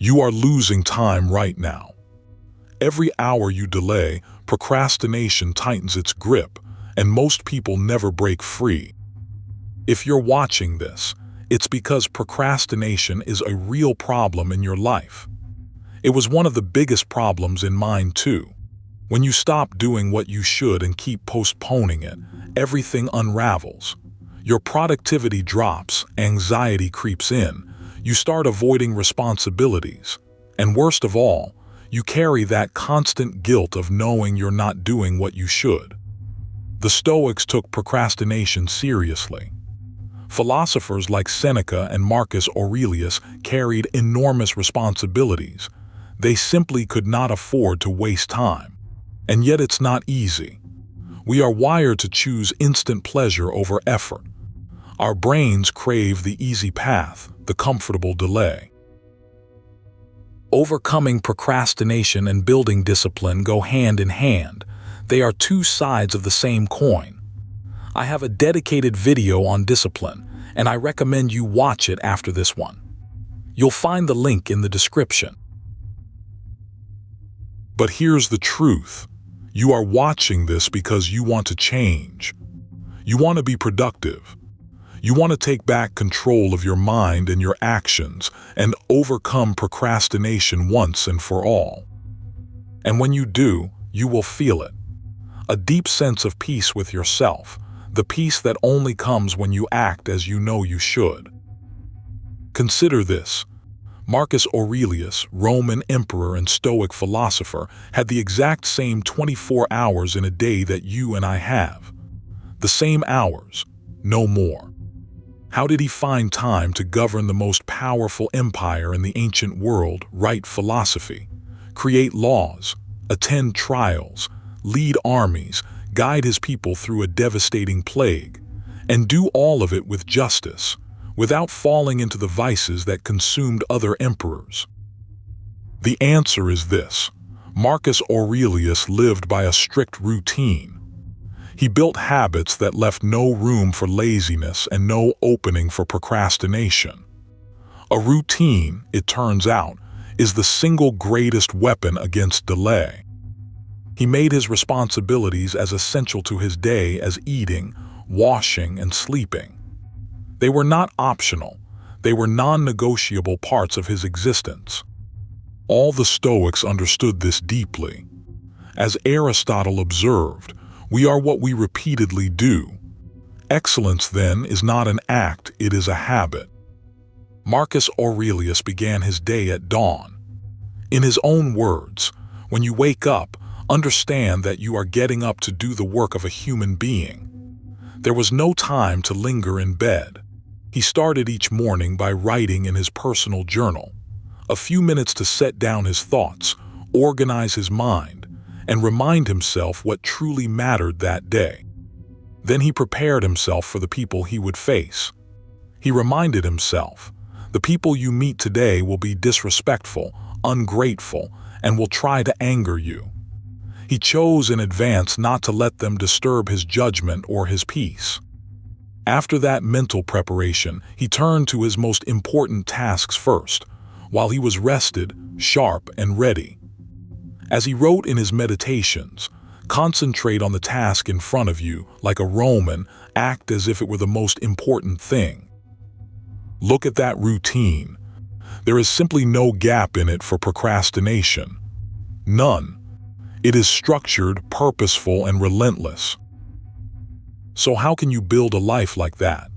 You are losing time right now. Every hour you delay, procrastination tightens its grip, and most people never break free. If you're watching this, it's because procrastination is a real problem in your life. It was one of the biggest problems in mine too. When you stop doing what you should and keep postponing it, everything unravels. Your productivity drops, anxiety creeps in, you start avoiding responsibilities, and worst of all, you carry that constant guilt of knowing you're not doing what you should. The Stoics took procrastination seriously. Philosophers like Seneca and Marcus Aurelius carried enormous responsibilities. They simply could not afford to waste time. And yet it's not easy. We are wired to choose instant pleasure over effort. Our brains crave the easy path, the comfortable delay. Overcoming procrastination and building discipline go hand in hand. They are two sides of the same coin. I have a dedicated video on discipline, and I recommend you watch it after this one. You'll find the link in the description. But here's the truth. You are watching this because you want to change. You want to be productive. You want to take back control of your mind and your actions and overcome procrastination once and for all. And when you do, you will feel it. A deep sense of peace with yourself, the peace that only comes when you act as you know you should. Consider this. Marcus Aurelius, Roman emperor and Stoic philosopher, had the exact same 24 hours in a day that you and I have. The same hours, no more. How did he find time to govern the most powerful empire in the ancient world, write philosophy, create laws, attend trials, lead armies, guide his people through a devastating plague, and do all of it with justice, without falling into the vices that consumed other emperors? The answer is this. Marcus Aurelius lived by a strict routine. He built habits that left no room for laziness and no opening for procrastination. A routine, it turns out, is the single greatest weapon against delay. He made his responsibilities as essential to his day as eating, washing, and sleeping. They were not optional. They were non-negotiable parts of his existence. All the Stoics understood this deeply. As Aristotle observed, we are what we repeatedly do. Excellence, then, is not an act, it is a habit. Marcus Aurelius began his day at dawn. In his own words, when you wake up, understand that you are getting up to do the work of a human being. There was no time to linger in bed. He started each morning by writing in his personal journal, a few minutes to set down his thoughts, organize his mind, and remind himself what truly mattered that day. Then he prepared himself for the people he would face. He reminded himself, the people you meet today will be disrespectful, ungrateful, and will try to anger you. He chose in advance not to let them disturb his judgment or his peace. After that mental preparation, he turned to his most important tasks first, while he was rested, sharp, and ready. As he wrote in his meditations, concentrate on the task in front of you, like a Roman, act as if it were the most important thing. Look at that routine. There is simply no gap in it for procrastination. None. It is structured, purposeful, and relentless. So how can you build a life like that?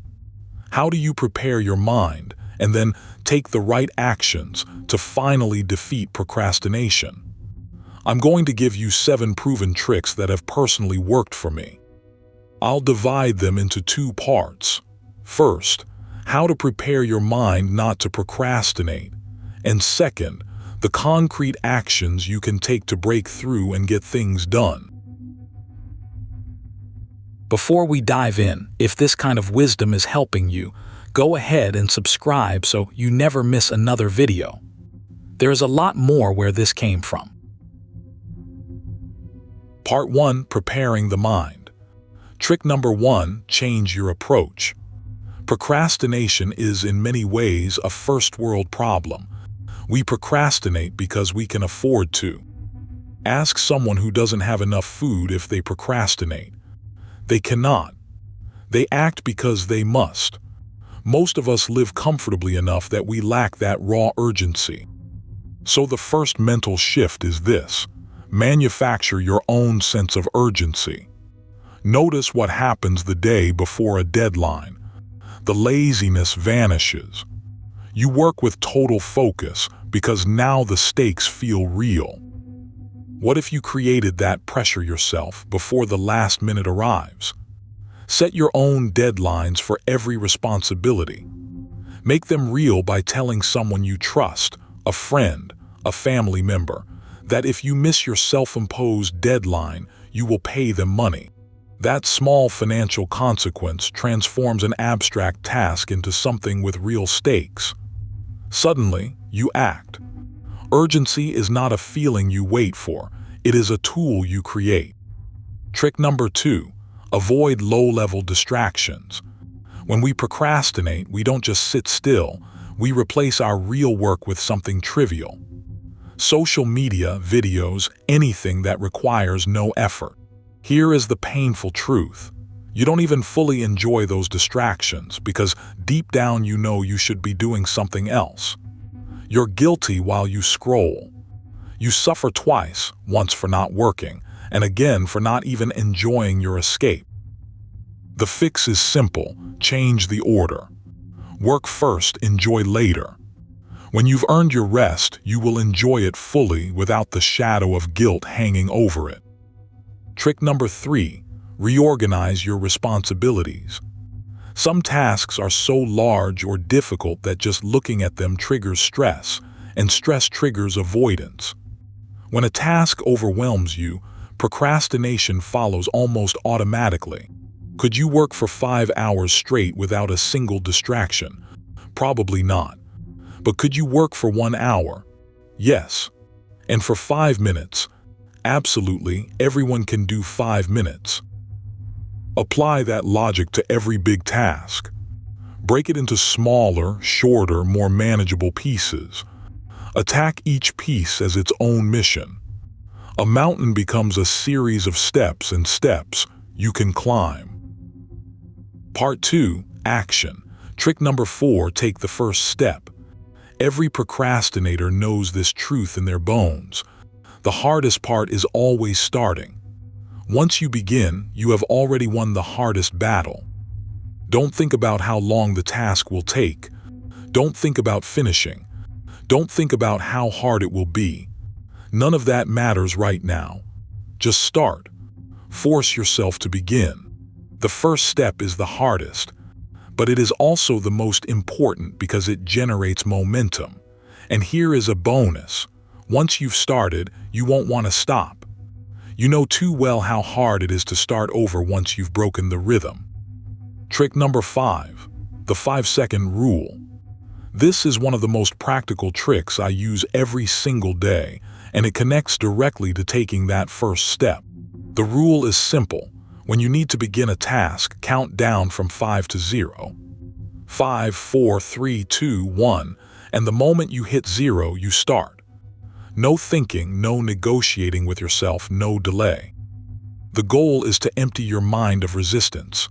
How do you prepare your mind and then take the right actions to finally defeat procrastination? I'm going to give you 7 proven tricks that have personally worked for me. I'll divide them into 2 parts. First, how to prepare your mind not to procrastinate. And second, the concrete actions you can take to break through and get things done. Before we dive in, if this kind of wisdom is helping you, go ahead and subscribe so you never miss another video. There is a lot more where this came from. Part 1. Preparing the mind. Trick number 1. Change your approach. Procrastination is in many ways a first-world problem. We procrastinate because we can afford to. Ask someone who doesn't have enough food if they procrastinate. They cannot. They act because they must. Most of us live comfortably enough that we lack that raw urgency. So the first mental shift is this: manufacture your own sense of urgency. Notice what happens the day before a deadline. The laziness vanishes. You work with total focus because now the stakes feel real. What if you created that pressure yourself before the last minute arrives? Set your own deadlines for every responsibility. Make them real by telling someone you trust, a friend, a family member, that if you miss your self-imposed deadline, you will pay them money. That small financial consequence transforms an abstract task into something with real stakes. Suddenly, you act. Urgency is not a feeling you wait for, it is a tool you create. Trick number 2, avoid low-level distractions. When we procrastinate, we don't just sit still, we replace our real work with something trivial. Social media, videos, anything that requires no effort. Here is the painful truth. You don't even fully enjoy those distractions because deep down you know you should be doing something else. You're guilty while you scroll. You suffer twice, once for not working, and again for not even enjoying your escape. The fix is simple: change the order. Work first, enjoy later. When you've earned your rest, you will enjoy it fully without the shadow of guilt hanging over it. Trick number 3, reorganize your responsibilities. Some tasks are so large or difficult that just looking at them triggers stress, and stress triggers avoidance. When a task overwhelms you, procrastination follows almost automatically. Could you work for 5 hours straight without a single distraction? Probably not. But could you work for 1 hour? Yes. And for 5 minutes? Absolutely, everyone can do 5 minutes. Apply that logic to every big task. Break it into smaller, shorter, more manageable pieces. Attack each piece as its own mission. A mountain becomes a series of steps and steps you can climb. Part 2, action. Trick number 4, take the first step. Every procrastinator knows this truth in their bones. The hardest part is always starting. Once you begin, you have already won the hardest battle. Don't think about how long the task will take. Don't think about finishing. Don't think about how hard it will be. None of that matters right now. Just start. Force yourself to begin. The first step is the hardest, but it is also the most important because it generates momentum. And here is a bonus. Once you've started, you won't want to stop. You know too well how hard it is to start over once you've broken the rhythm. Trick number 5, the 5-second rule. This is one of the most practical tricks I use every single day, and it connects directly to taking that first step. The rule is simple. When you need to begin a task, count down from 5 to 0. 5, 4, 3, 2, 1, and the moment you hit 0, you start. No thinking, no negotiating with yourself, no delay. The goal is to empty your mind of resistance.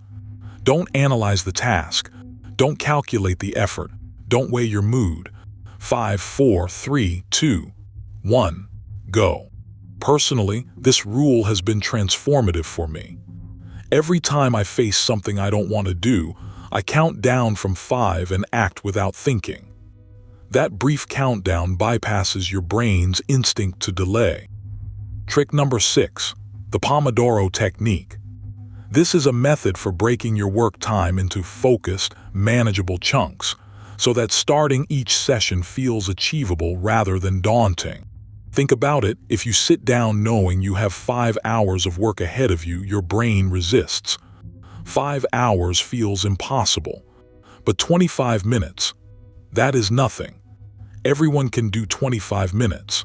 Don't analyze the task. Don't calculate the effort. Don't weigh your mood. 5, 4, 3, 2, 1, go. Personally, this rule has been transformative for me. Every time I face something I don't want to do, I count down from 5 and act without thinking. That brief countdown bypasses your brain's instinct to delay. Trick number 6, the Pomodoro technique. This is a method for breaking your work time into focused, manageable chunks, so that starting each session feels achievable rather than daunting. Think about it, if you sit down knowing you have 5 hours of work ahead of you, your brain resists. 5 hours feels impossible. But 25 minutes, that is nothing. Everyone can do 25 minutes.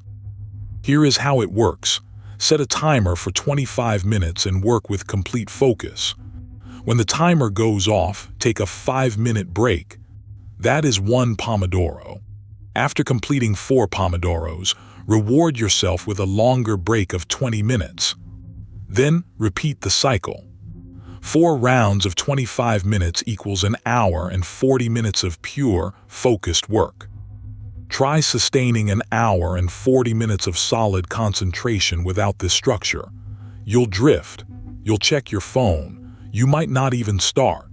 Here is how it works. Set a timer for 25 minutes and work with complete focus. When the timer goes off, take a 5-minute break. That is 1 Pomodoro. After completing 4 Pomodoros, reward yourself with a longer break of 20 minutes. Then repeat the cycle. 4 rounds of 25 minutes equals an hour and 40 minutes of pure, focused work. Try sustaining an hour and 40 minutes of solid concentration without this structure. You'll drift, you'll check your phone, you might not even start.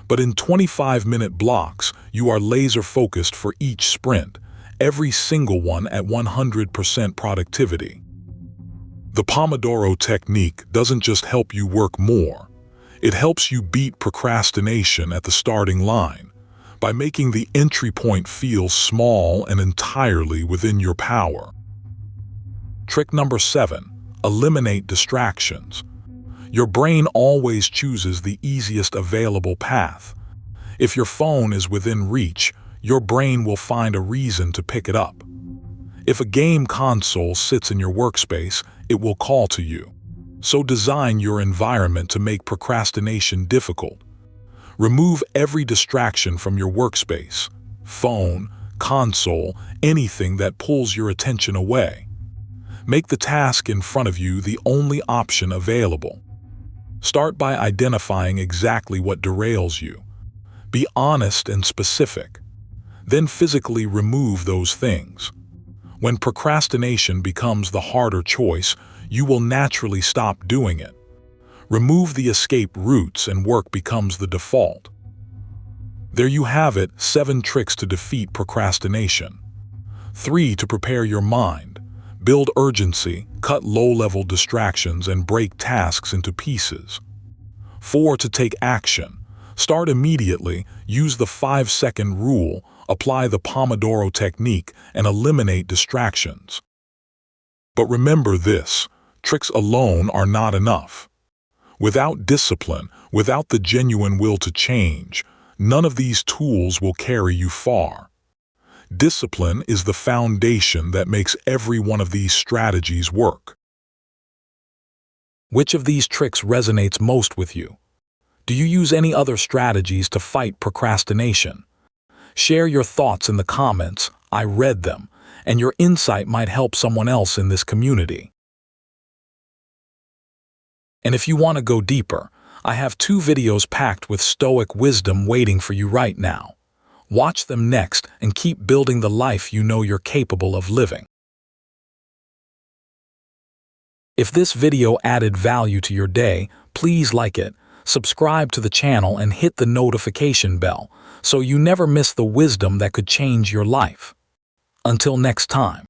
But in 25-minute blocks, you are laser-focused for each sprint, every single one at 100% productivity. The Pomodoro technique doesn't just help you work more. It helps you beat procrastination at the starting line by making the entry point feel small and entirely within your power. Trick number 7, eliminate distractions. Your brain always chooses the easiest available path. If your phone is within reach, your brain will find a reason to pick it up. If a game console sits in your workspace, it will call to you. So design your environment to make procrastination difficult. Remove every distraction from your workspace, phone, console, anything that pulls your attention away. Make the task in front of you the only option available. Start by identifying exactly what derails you. Be honest and specific. Then physically remove those things. When procrastination becomes the harder choice, you will naturally stop doing it. Remove the escape routes and work becomes the default. There you have it, 7 tricks to defeat procrastination. 3 to prepare your mind. Build urgency, cut low-level distractions, and break tasks into pieces. 4 to take action. Start immediately, use the 5-second rule, apply the Pomodoro technique, and eliminate distractions. But remember this, tricks alone are not enough. Without discipline, without the genuine will to change, none of these tools will carry you far. Discipline is the foundation that makes every one of these strategies work. Which of these tricks resonates most with you? Do you use any other strategies to fight procrastination? Share your thoughts in the comments. I read them, and your insight might help someone else in this community. And if you want to go deeper, I have 2 videos packed with Stoic wisdom waiting for you right now. Watch them next and keep building the life you know you're capable of living. If this video added value to your day, please like it, subscribe to the channel, and hit the notification bell so you never miss the wisdom that could change your life. Until next time.